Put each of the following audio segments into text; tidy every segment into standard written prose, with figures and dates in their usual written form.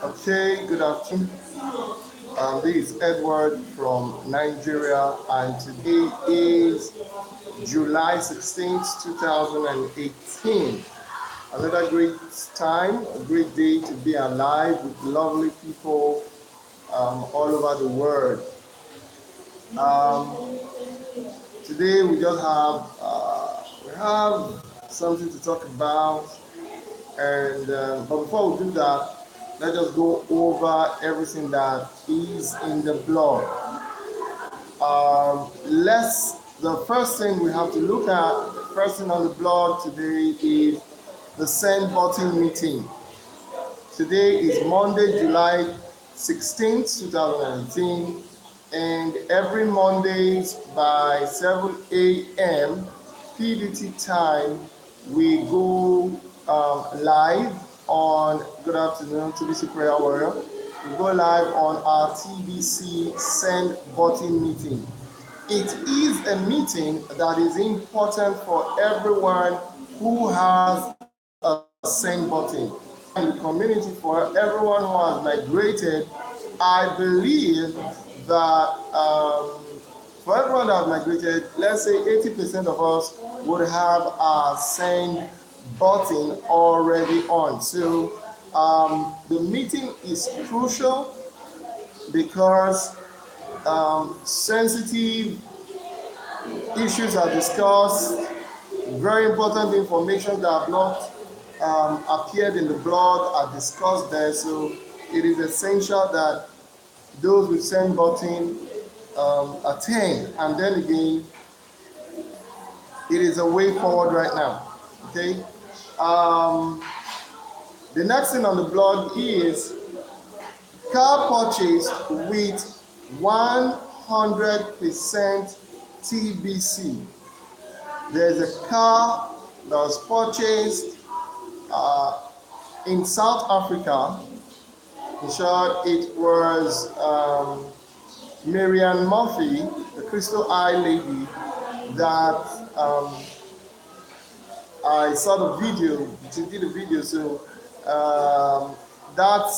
Okay, good afternoon. This is Edward from Nigeria, and today is July 16th, 2018. Another great time, a great day to be alive with lovely people all over the world. Um, Today we have something to talk about, and but before we do that, let's just go over everything that is in the blog. The first thing we have to look at, the first thing on the blog today is the send button meeting. Today is Monday, July 16th, 2018, and every Mondays by 7 a.m. PDT time, we go live on, good afternoon, TBC Prayer Warrior. We go live on our TBC send button meeting. It is a meeting that is important for everyone who has a send button. In the community, for everyone who has migrated, I believe that for everyone that has migrated, let's say 80% of us would have our send button already on. So the meeting is crucial because sensitive issues are discussed, very important information that have not appeared in the blog are discussed there. So it is essential that those with send button attend, and then again, it is a way forward right now. Okay. The next thing on the blog is car purchased with 100% TBC. There's a car that was purchased in South Africa. In short, it was Marianne Murphy, the Crystal Eye lady, that I saw the video. She did a video, so that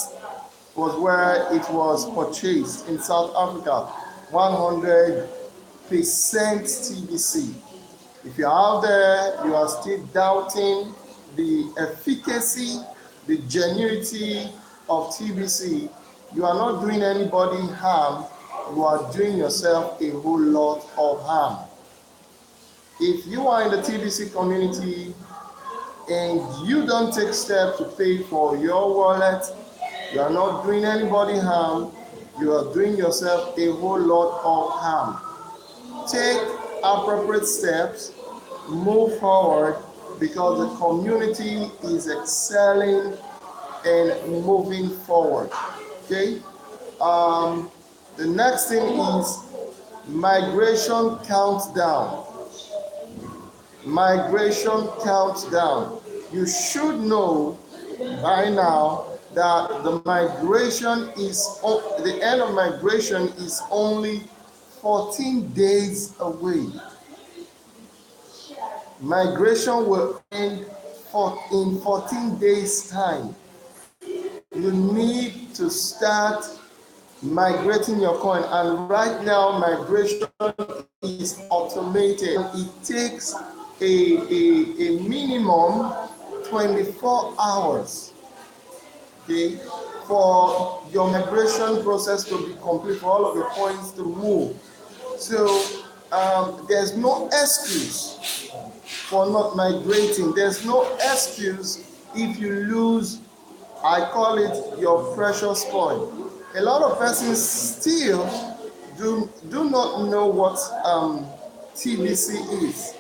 was where it was purchased in South Africa. 100% TBC. If you're out there, you are still doubting the efficacy, the genuinity of TBC, you are not doing anybody harm, you are doing yourself a whole lot of harm. If you are in the TBC community and you don't take steps to pay for your wallet, you are not doing anybody harm, you are doing yourself a whole lot of harm. Take appropriate steps, move forward, because the community is excelling and moving forward. Okay. The next thing is migration countdown. Migration countdown. You should know by now that the end of migration is only 14 days away. Migration will end in 14 days' time. You need to start migrating your coin, and right now migration is automated. It takes a minimum 24 hours, okay, for your migration process to be complete, for all of your coins to move. So there's no excuse for not migrating. There's no excuse if you lose, I call it, your precious coin. A lot of persons still do not know what TBC is,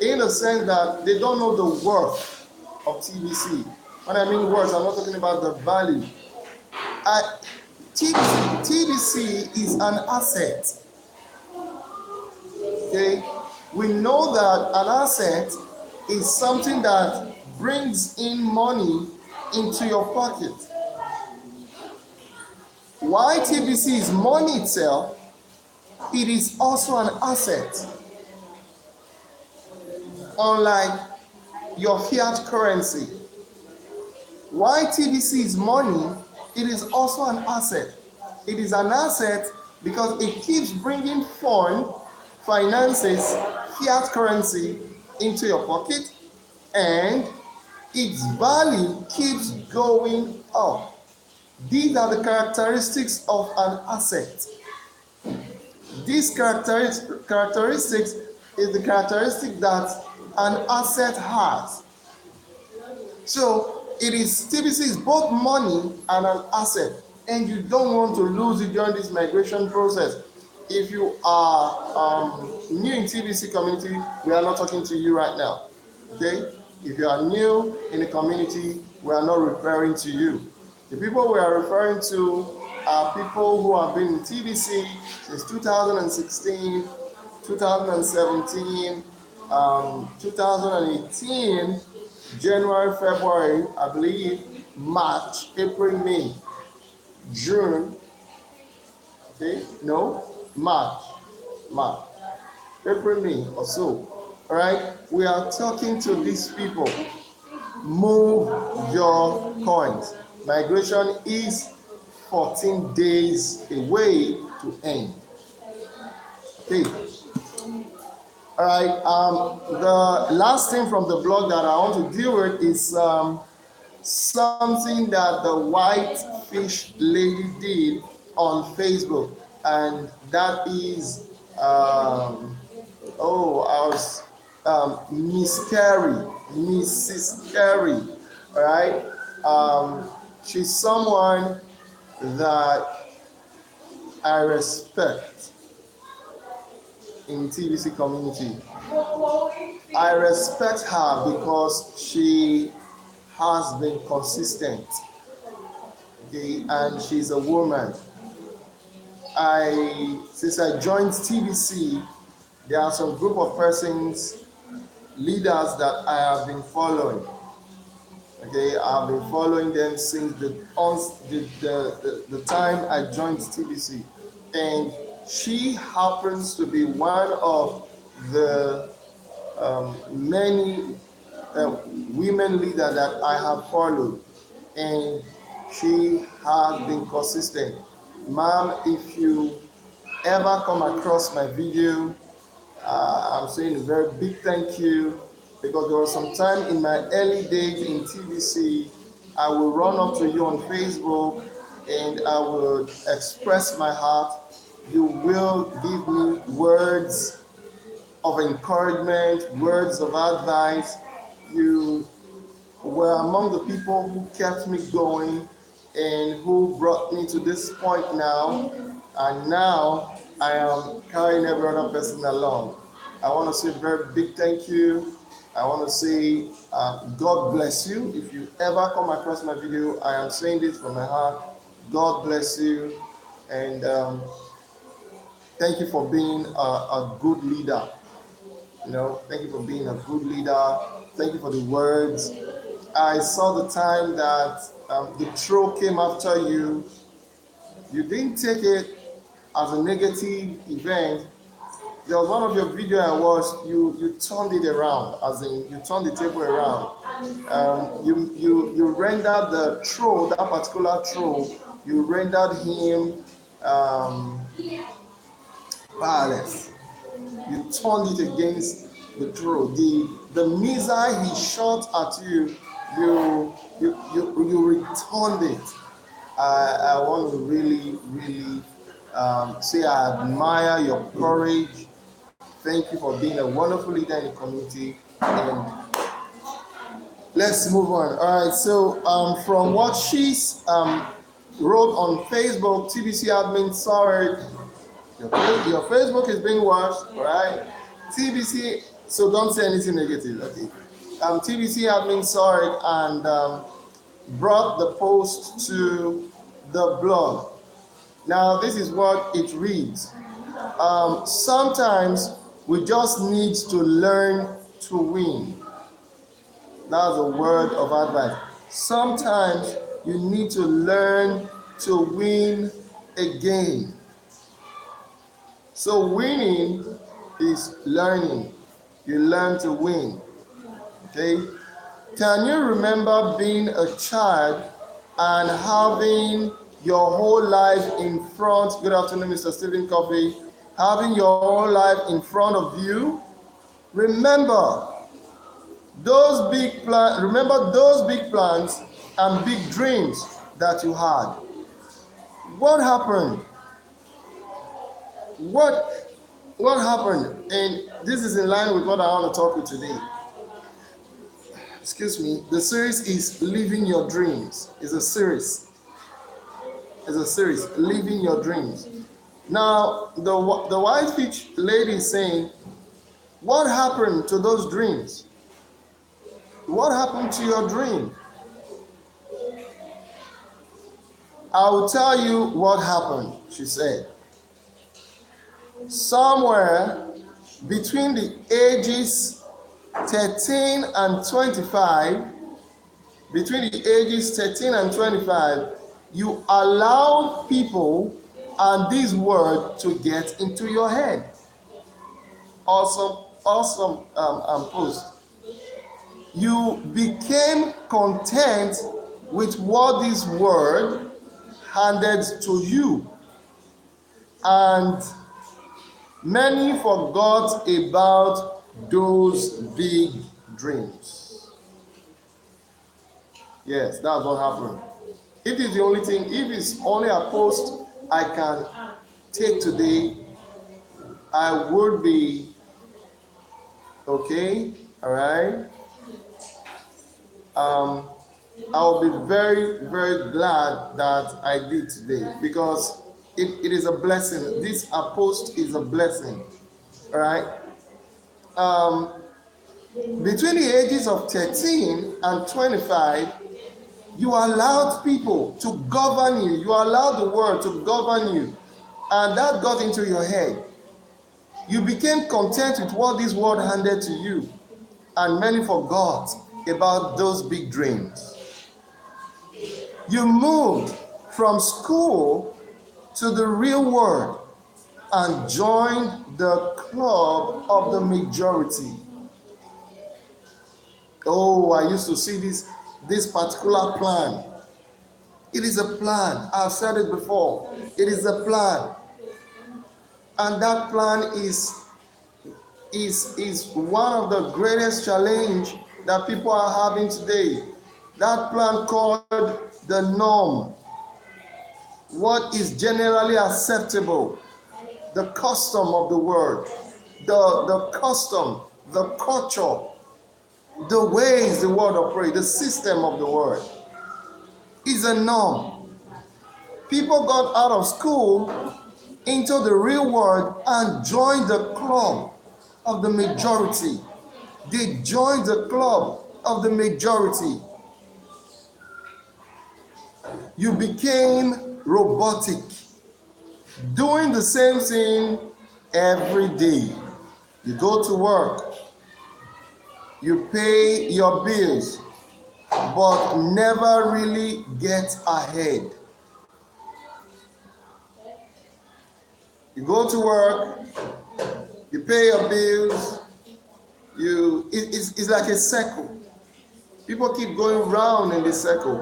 in the sense that they don't know the worth of TBC. When I mean worth, I'm not talking about the value. TBC is an asset. Okay, we know that an asset is something that brings in money into your pocket. While TBC is money itself, it is also an asset. Unlike your fiat currency, while TBC is money, it is also an asset. It is an asset because it keeps bringing finances, fiat currency into your pocket, and its value keeps going up. These are the characteristics of an asset. These characteristics is the characteristic that an asset has. So it is TBC is both money and an asset, and you don't want to lose it during this migration process. If you are new in TBC community, we are not talking to you right now. Okay? If you are new in the community, we are not referring to you. The people we are referring to are people who have been in TBC since 2016, 2017, 2018, January, February, I believe, March, April, May, June, okay, no, March, April, May, or so. All right, we are talking to these people. Move your coins. Migration is 14 days away to end. Okay. All right. The last thing from the blog that I want to deal with is something that the white fish lady did on Facebook, and that is Miss Carey, Mrs. Carey. All right. She's someone that I respect in TBC community. I respect her because she has been consistent, okay, and she's a woman. Since I joined TBC, there are some group of persons, leaders that I have been following. Okay, I've been following them since the time I joined TBC, and she happens to be one of the many women leaders that I have followed, and she has been consistent. Ma'am, if you ever come across my video, I'm saying a very big thank you, because there was some time in my early days in TBC, I will run up to you on Facebook and I will express my heart. You will give me words of encouragement, words of advice. You were among the people who kept me going and who brought me to this point now. And now I am carrying every other person along. I want to say a very big thank you. I want to say God bless you. If you ever come across my video, I am saying this from my heart. God bless you. And thank you for being a good leader. Thank you for being a good leader. Thank you for the words. I saw the time that the troll came after you. You didn't take it as a negative event. There was one of your video I watched. You turned it around, as in you turned the table around. You rendered the troll, that particular troll. You rendered him powerless. You turned it against the troll. The missile he shot at you, you returned it. I want to really say I admire your courage. Thank you for being a wonderful leader in the community. And let's move on. All right. So from what she's wrote on Facebook, TBC admin, sorry, your Facebook is being watched. All right. TBC. So don't say anything negative. Okay. TBC admin saw it and brought the post to the blog. Now this is what it reads. Sometimes we just need to learn to win. That's a word of advice. Sometimes you need to learn to win again. So winning is learning. You learn to win. Okay? Can you remember being a child and having your whole life in front. Good afternoon, Mr. Stephen Coffey. Having your whole life in front of you. Remember those big plans. Remember those big plans and big dreams that you had. What happened? What happened? And this is in line with what I want to talk with today. Excuse me. The series is Living Your Dreams. It's a series. Living Your Dreams. Now, the whitefish lady is saying, what happened to those dreams? What happened to your dream? I will tell you what happened, she said. Somewhere between the ages 13 and 25, you allowed people and this word to get into your head. Awesome post. You became content with what this word handed to you, and many forgot about those big dreams. Yes, that's what happened. If it's the only thing, if it's only a post I can take today, I would be okay. All right. I'll be very, very glad that I did today, because it is a blessing. This post is a blessing. All right. Between the ages of 13 and 25, you allowed people to govern you. You allowed the word to govern you. And that got into your head. You became content with what this word handed to you. And many forgot about those big dreams. You moved from school to the real world and joined the club of the majority. Oh, I used to see this particular plan. It is a plan. I've said it before. It is a plan. And that plan is one of the greatest challenge that people are having today. That plan called the norm. What is generally acceptable. The custom of the world. The custom, the culture, the ways the world operates, the system of the world is a norm. People got out of school into the real world and joined the club of the majority. They joined the club of the majority. You became robotic, doing the same thing every day. You go to work, you pay your bills, but never really get ahead. You go to work, you pay your bills, it's like a circle. People keep going round in this circle.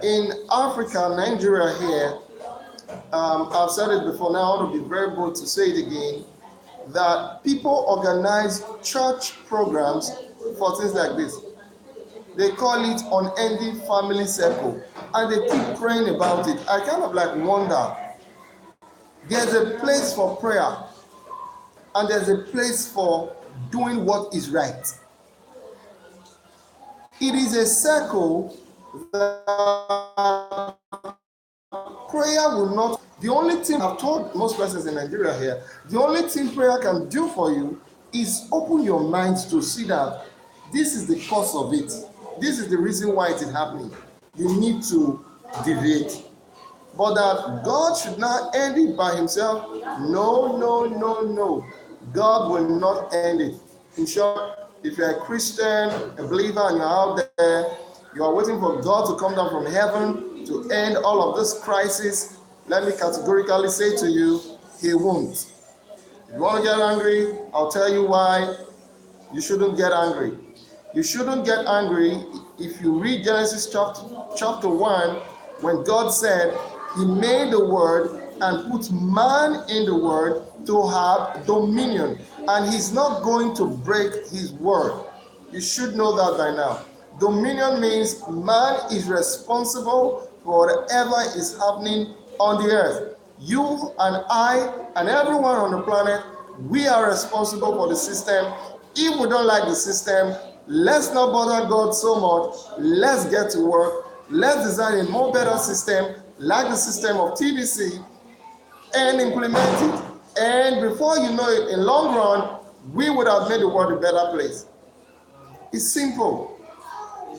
In Africa, Nigeria here, I've said it before, now I want to be very bold to say it again, that people organize church programs for things like this. They call it unending family circle, and they keep praying about it. I kind of like wonder, there's a place for prayer, and there's a place for doing what is right. It is a circle that prayer will not. The only thing I've told most persons in Nigeria here, the only thing prayer can do for you is open your minds to see that this is the cause of it. This is the reason why it is happening. You need to deviate. But that God should not end it by himself. No. God will not end it. In short, if you're a Christian, a believer, and you're out there, you are waiting for God to come down from heaven to end all of this crisis, let me categorically say to you, he won't. If you want to get angry, I'll tell you why you shouldn't get angry. You shouldn't get angry if you read Genesis chapter 1, when God said he made the word and put man in the word to have dominion, and he's not going to break his word. You should know that by now. Dominion means man is responsible for whatever is happening on the earth. You and I and everyone on the planet, we are responsible for the system. If we don't like the system, let's not bother God so much. Let's get to work. Let's design a more better system, like the system of TBC, and implement it. And before you know it, in long run, we would have made the world a better place. It's simple.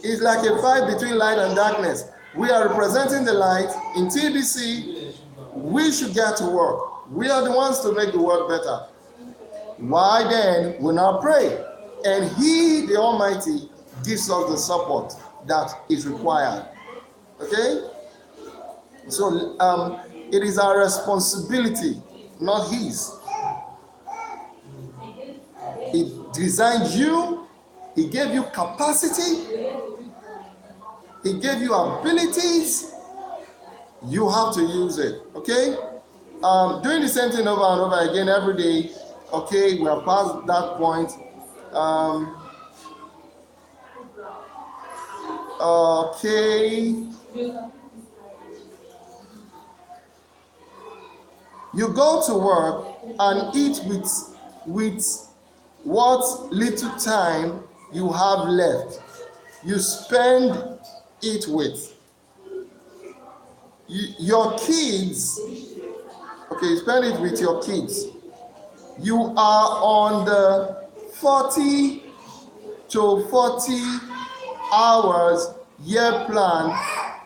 It's like a fight between light and darkness. We are representing the light. In TBC, we should get to work. We are the ones to make the world better. Why then we now pray? And he, the Almighty, gives us the support that is required. Okay? So it is our responsibility, not his. He designed you. He gave you capacity. He gave you abilities. You have to use it. Okay? Doing the same thing over and over again every day. Okay, we are past that point. Okay. You go to work and eat with what little time you have left. You spend it with your kids. Okay, you spend it with your kids. You are on the 40 to 40 hours year plan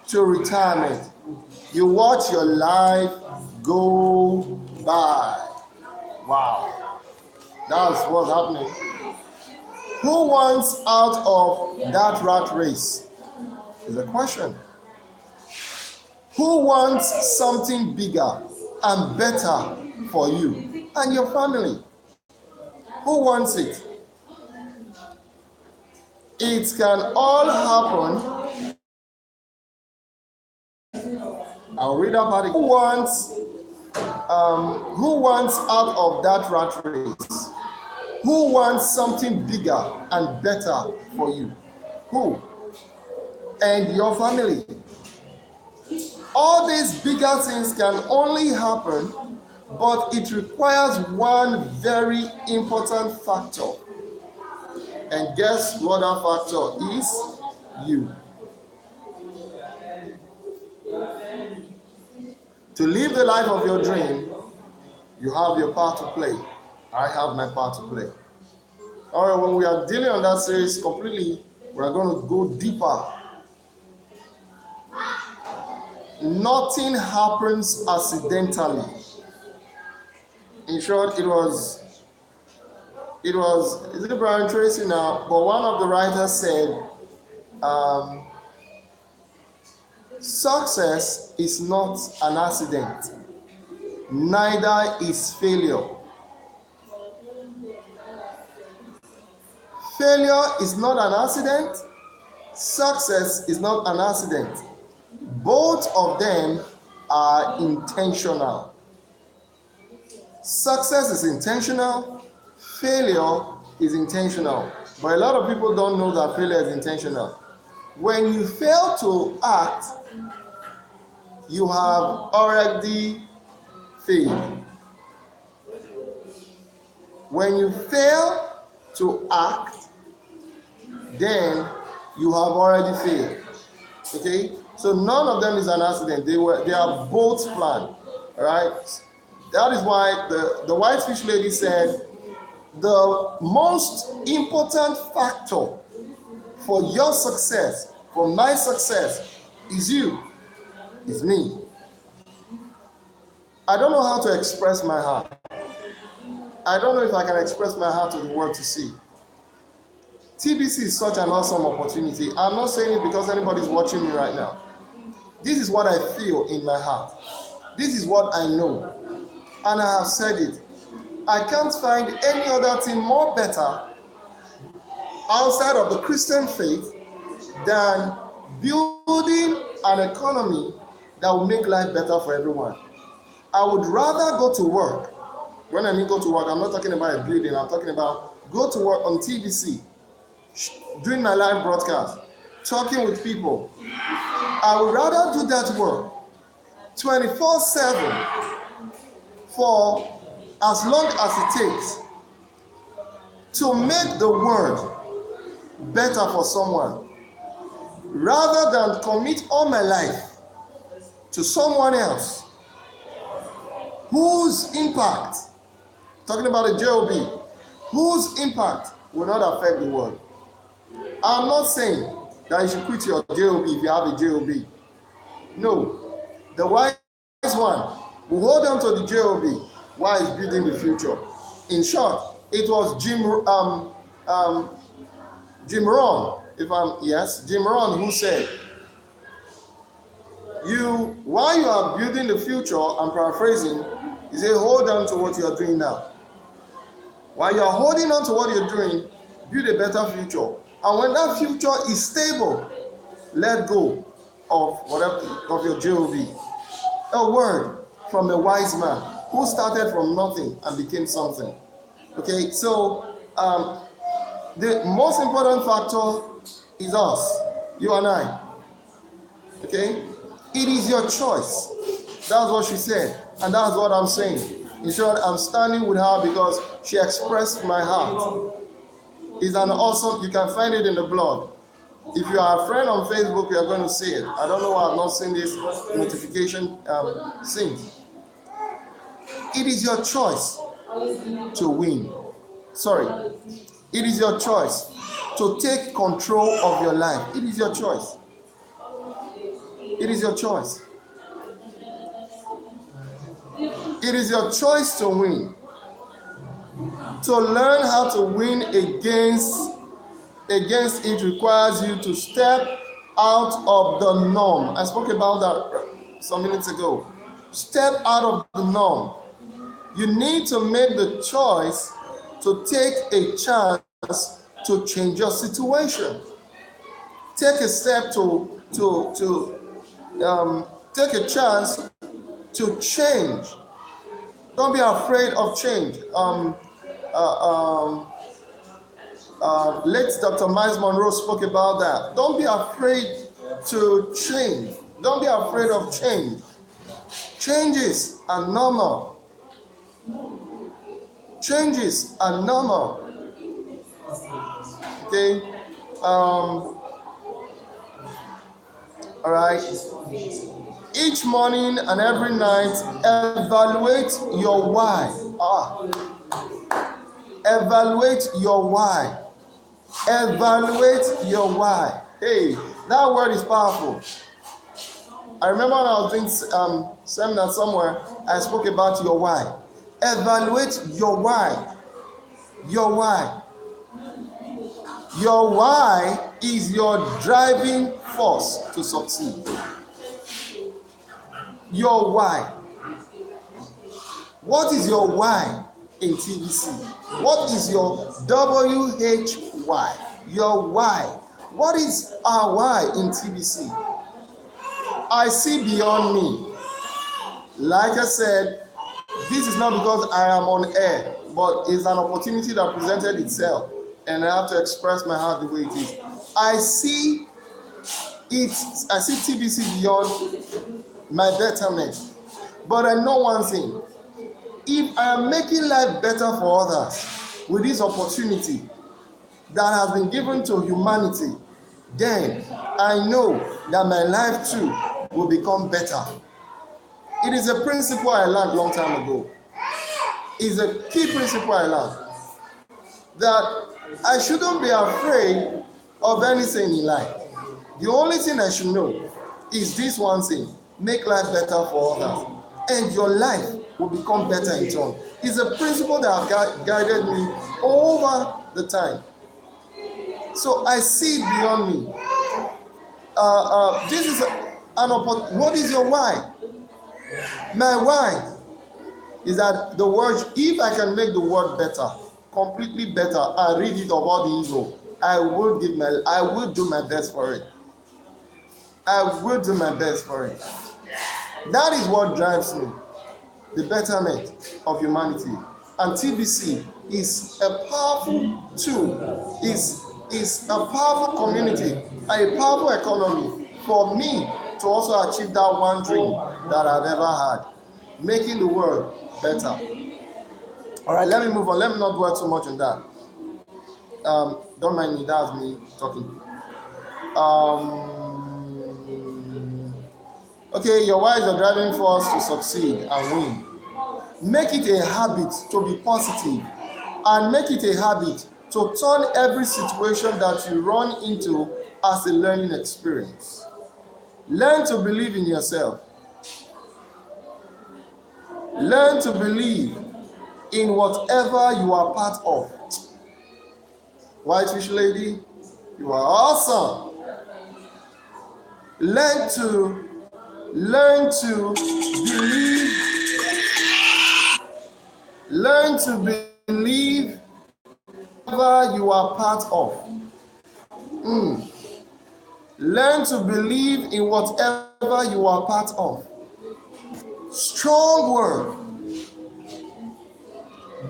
to retirement. You watch your life go by. Wow. That's what's happening. Who wants out of that rat race? Is a question. Who wants something bigger and better for you and your family? Who wants it? It can all happen. I'll read that part. Who wants out of that rat race? Who wants something bigger and better for you? Who? And your family. All these bigger things can only happen, but it requires one very important factor. And guess what that factor is? You. To live the life of your dream, you have your part to play. I have my part to play. All right, when we are dealing on that series completely, we are going to go deeper. Nothing happens accidentally. In short, it was, is it Brian Tracy now? But one of the writers said, success is not an accident, neither is failure. Failure is not an accident, success is not an accident. Both of them are intentional. Success is intentional, failure is intentional. But a lot of people don't know that failure is intentional. When you fail to act, you have already failed. When you fail to act, then you have already failed. Okay? So none of them is an accident. They are both planned. All right? That is why the white fish lady said, the most important factor for your success, for my success, is you, is me. I don't know how to express my heart. I don't know if I can express my heart to the world to see. TBC is such an awesome opportunity. I'm not saying it because anybody's watching me right now. This is what I feel in my heart. This is what I know. And I have said it. I can't find any other thing more better outside of the Christian faith than building an economy that will make life better for everyone. I would rather go to work. When I mean go to work, I'm not talking about a building. I'm talking about go to work on TBC, doing my live broadcast, talking with people. I would rather do that work 24/7 for as long as it takes to make the world better for someone, rather than commit all my life to someone else whose impact, talking about the JOB, whose impact will not affect the world. I'm not saying that you should quit your JOB if you have a JOB. No, the wise one will hold on to the JOB while he's building the future. In short, it was Jim Rohn, Jim Rohn who said, while you are building the future, I'm paraphrasing, he said, hold on to what you are doing now. While you are holding on to what you're doing, build a better future. And when that future is stable, let go of whatever of your JOB. A word from a wise man who started from nothing and became something. Okay, so the most important factor is us, you and I. Okay, it is your choice. That's what she said, and that's what I'm saying. In short, I'm standing with her because she expressed my heart. It's an awesome, you can find it in the blog. If you are a friend on Facebook, you are going to see it. I don't know why I've not seen this notification since. It is your choice to win. Sorry. It is your choice to take control of your life. It is your choice. It is your choice. It is your choice to win. To learn how to win against it requires you to step out of the norm. I spoke about that some minutes ago. Step out of the norm. You need to make the choice to take a chance to change your situation. Take a step to take a chance to change. Don't be afraid of change. Late Dr. Miles Monroe spoke about that. Don't be afraid to change. Don't be afraid of change. Changes are normal. Changes are normal. Okay. All right. Each morning and every night, evaluate your why. Evaluate your why. Evaluate your why. Hey, that word is powerful. I remember when I was doing seminar somewhere, I spoke about your why. Evaluate your why. Your why. Your why is your driving force to succeed. Your why. What is your why in TBC? What is your WHY? Your why. What is our why in TBC? I see beyond me. Like I said, this is not because I am on air, but it's an opportunity that presented itself, and I have to express my heart the way it is. I see TBC beyond my betterment. But I know one thing. If I am making life better for others with this opportunity that has been given to humanity, then I know that my life too will become better. It is a principle I learned a long time ago. It's a key principle I learned. That I shouldn't be afraid of anything in life. The only thing I should know is this one thing: make life better for others, and your life will become better in turn. It's a principle that has guided me over the time. So I see it beyond me. This is an opportunity. What is your why? My why is that the word, if I can make the world better, completely better, I read it of all the evil, I will do my best for it. I will do my best for it. That is what drives me, the betterment of humanity. And TBC is a powerful tool, is a powerful community, a powerful economy for me to also achieve that one dream that I've ever had, making the world better. All right, let me move on. Let me not dwell too much on that. Don't mind me, that's me talking. Okay, your wives are driving force to succeed and win. Make it a habit to be positive, and make it a habit to turn every situation that you run into as a learning experience. Learn to believe in yourself. Learn to believe in whatever you are part of. Whitefish lady, you are awesome. Learn to believe. Learn to believe whatever you are part of. Learn to believe in whatever you are part of. Strong word.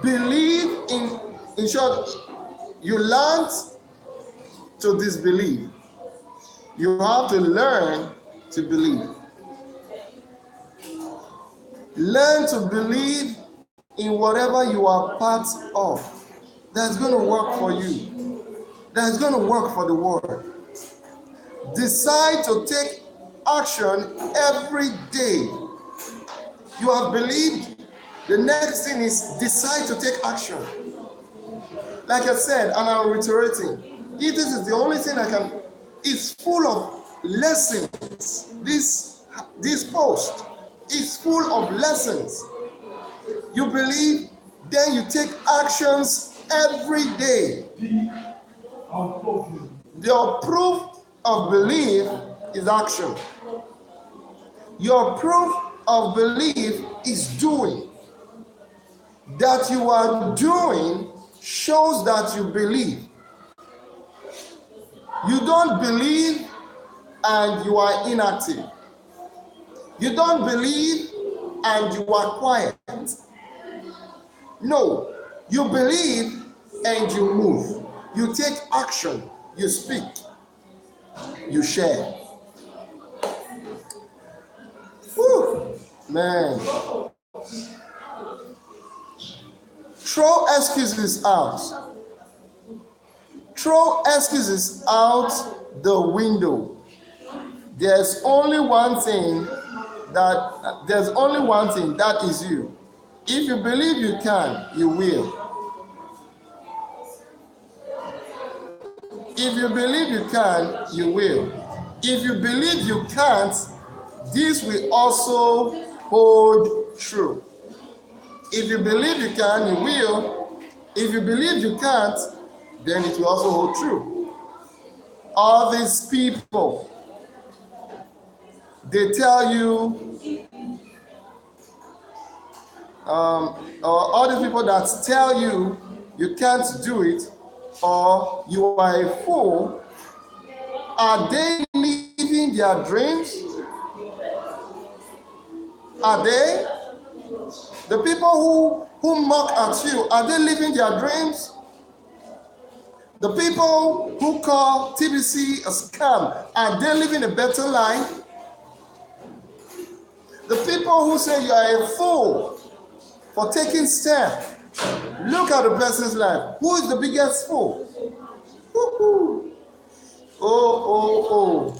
Believe in short, you learn to disbelieve. You have to learn to believe. Learn to believe in whatever you are part of. That's going to work for you. That's going to work for the world. Decide to take action every day. You have believed. The next thing is decide to take action. Like I said, and I'm reiterating, if this is the only thing I can, it's full of lessons. This post is full of lessons. You believe, then you take actions every day. Your proof of belief is action. Your proof of belief is doing. That you are doing shows that you believe. You don't believe and you are inactive. You don't believe and you are quiet. No, you believe and you move. You take action. You speak. You share. Whew, man. Throw excuses out. Throw excuses out the window. There's only one thing that is you. If you believe you can, you will. If you believe you can, you will. If you believe you can't, this will also hold true. If you believe you can, you will. If you believe you can't, then it will also hold true. All these people, they tell you, all these people that tell you you can't do it or you are a fool, are they living their dreams? Are they? The people who mock at you, are they living their dreams? The people who call TBC a scam, are they living a better life? The people who say you are a fool for taking steps, look at the person's life. Who is the biggest fool? Woo-hoo. Oh.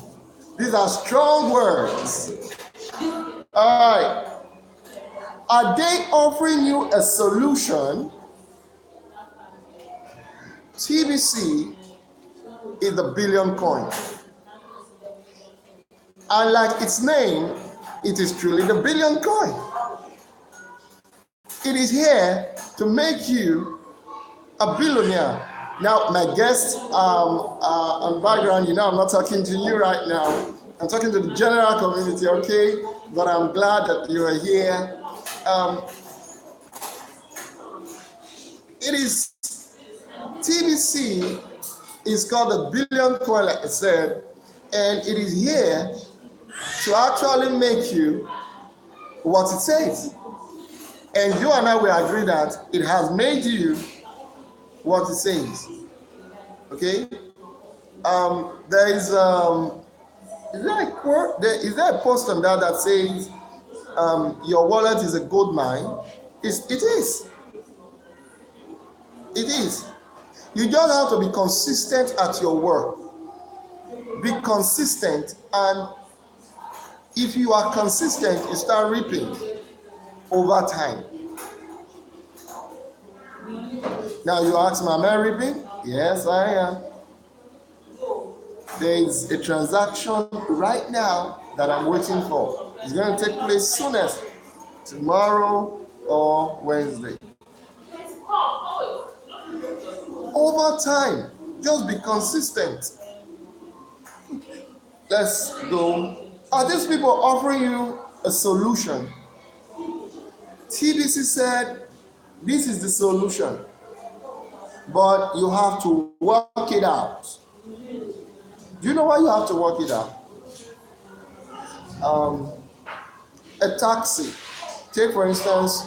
These are strong words. All right. Are they offering you a solution? TBC is the billion coin. And like its name, it is truly the billion coin. It is here to make you a billionaire. Now, my guest on background, I'm not talking to you right now. I'm talking to the general community, okay? But I'm glad that you are here. TBC It's called a billion coin, like I said, and it is here to actually make you what it says. And you and I will agree that it has made you what it says. Okay? There is there a quote? Is there a post on that says your wallet is a gold mine? It is. It is. You just have to be consistent at your work. Be consistent, and if you are consistent, you start reaping over time. Now you ask me, am I reaping? Yes, I am. There is a transaction right now that I'm waiting for. It's going to take place soonest, tomorrow or Wednesday. Over time, just be consistent. Let's go. Are these people offering you a solution? TBC said, this is the solution, but you have to work it out. Do you know why you have to work it out? A taxi. Take for instance,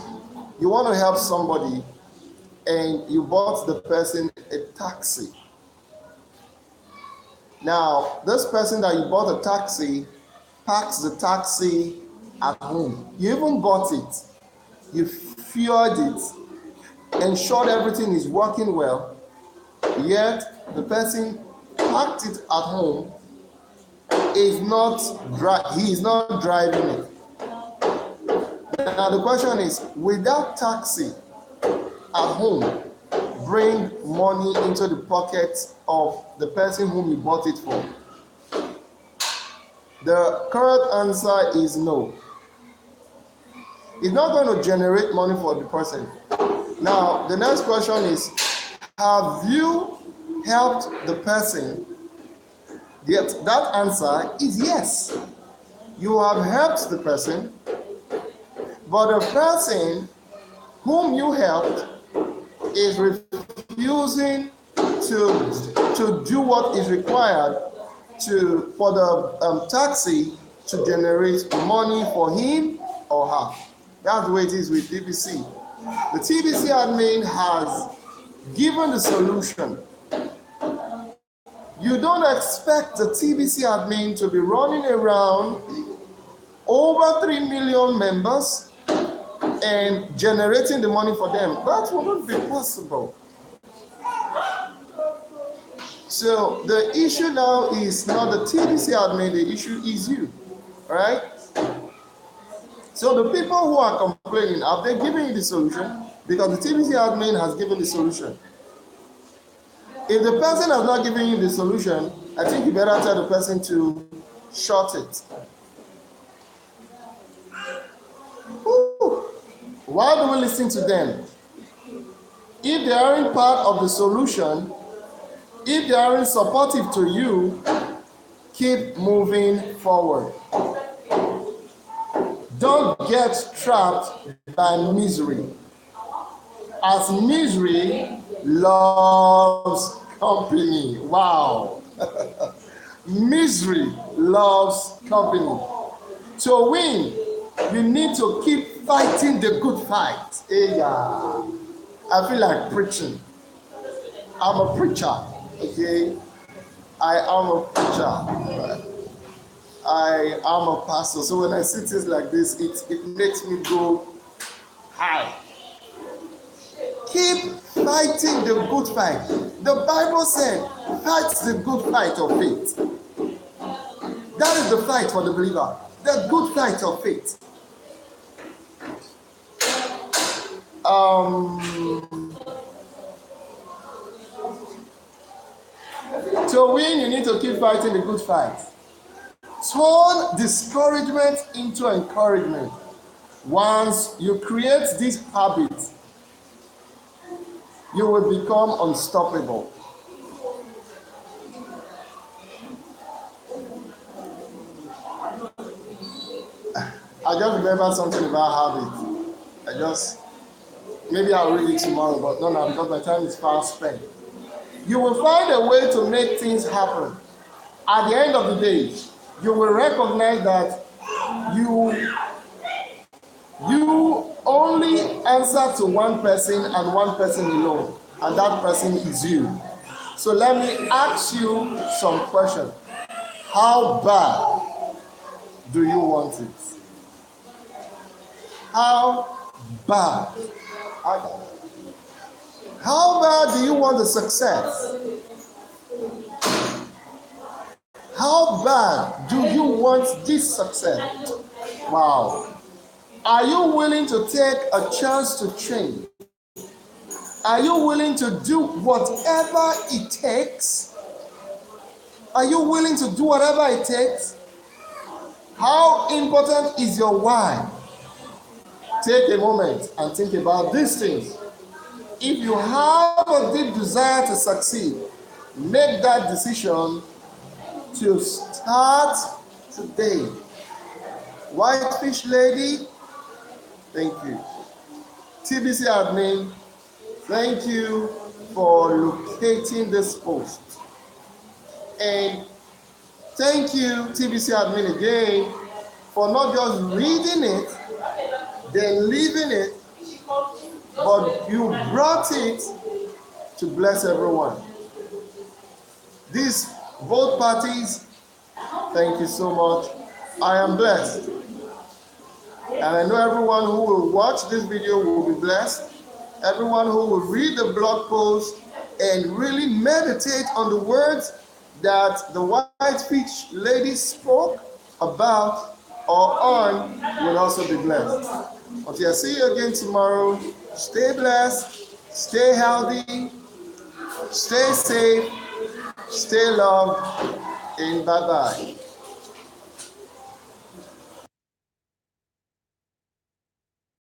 you want to help somebody and you bought the person a taxi. Now, this person that you bought a taxi parks the taxi at home. You even got it. You fueled it, ensured everything is working well, yet the person parked it at home he is not driving it. Now the question is, will that taxi at home bring money into the pocket of the person whom you bought it for? The correct answer is no. It's not going to generate money for the person. Now, the next question is, have you helped the person? Yet that answer is yes. You have helped the person, but the person whom you helped is refusing to do what is required for the taxi to generate money for him or her. That's the way it is with TBC. The TBC admin has given the solution. You don't expect the TBC admin to be running around over 3 million members and generating the money for them. That wouldn't be possible. So the issue now is not the TBC admin, the issue is you, right? So the people who are complaining, have they given you the solution? Because the TBC admin has given the solution. If the person has not given you the solution, I think you better tell the person to short it. Ooh. Why do we listen to them? If they aren't part of the solution, if they aren't supportive to you, keep moving forward. Don't get trapped by misery, as misery loves company. Wow. Misery loves company. To win, you need to keep fighting the good fight. Yeah. I feel like preaching. I'm a preacher. Okay. I am a preacher. I am a pastor. So when I see things like this, it makes me go high. Keep fighting the good fight. The Bible said, fight the good fight of faith. That is the fight for the believer. The good fight of faith. To win, you need to keep fighting the good fight. Turn discouragement into encouragement. Once you create this habit, you will become unstoppable. I just remember something about habit. Maybe I'll read it tomorrow, but no, because my time is fast spent. You will find a way to make things happen. At the end of the day, you will recognize that you only answer to one person and one person alone, and that person is you. So let me ask you some questions. How bad do you want it? How bad? How bad do you want the success? How bad do you want this success? Wow. Are you willing to take a chance to change? Are you willing to do whatever it takes? Are you willing to do whatever it takes? How important is your why? Take a moment and think about these things. If you have a deep desire to succeed, make that decision to start today. Whitefish lady, thank you. TBC admin, thank you for locating this post. And thank you, TBC admin, again, for not just reading it, then leaving it, but you brought it to bless everyone. These both parties, thank you so much. I am blessed. And I know everyone who will watch this video will be blessed. Everyone who will read the blog post and really meditate on the words that the Whitefish lady spoke about or on will also be blessed. Until I see you again tomorrow, stay blessed, stay healthy, stay safe, stay loved, and bye-bye.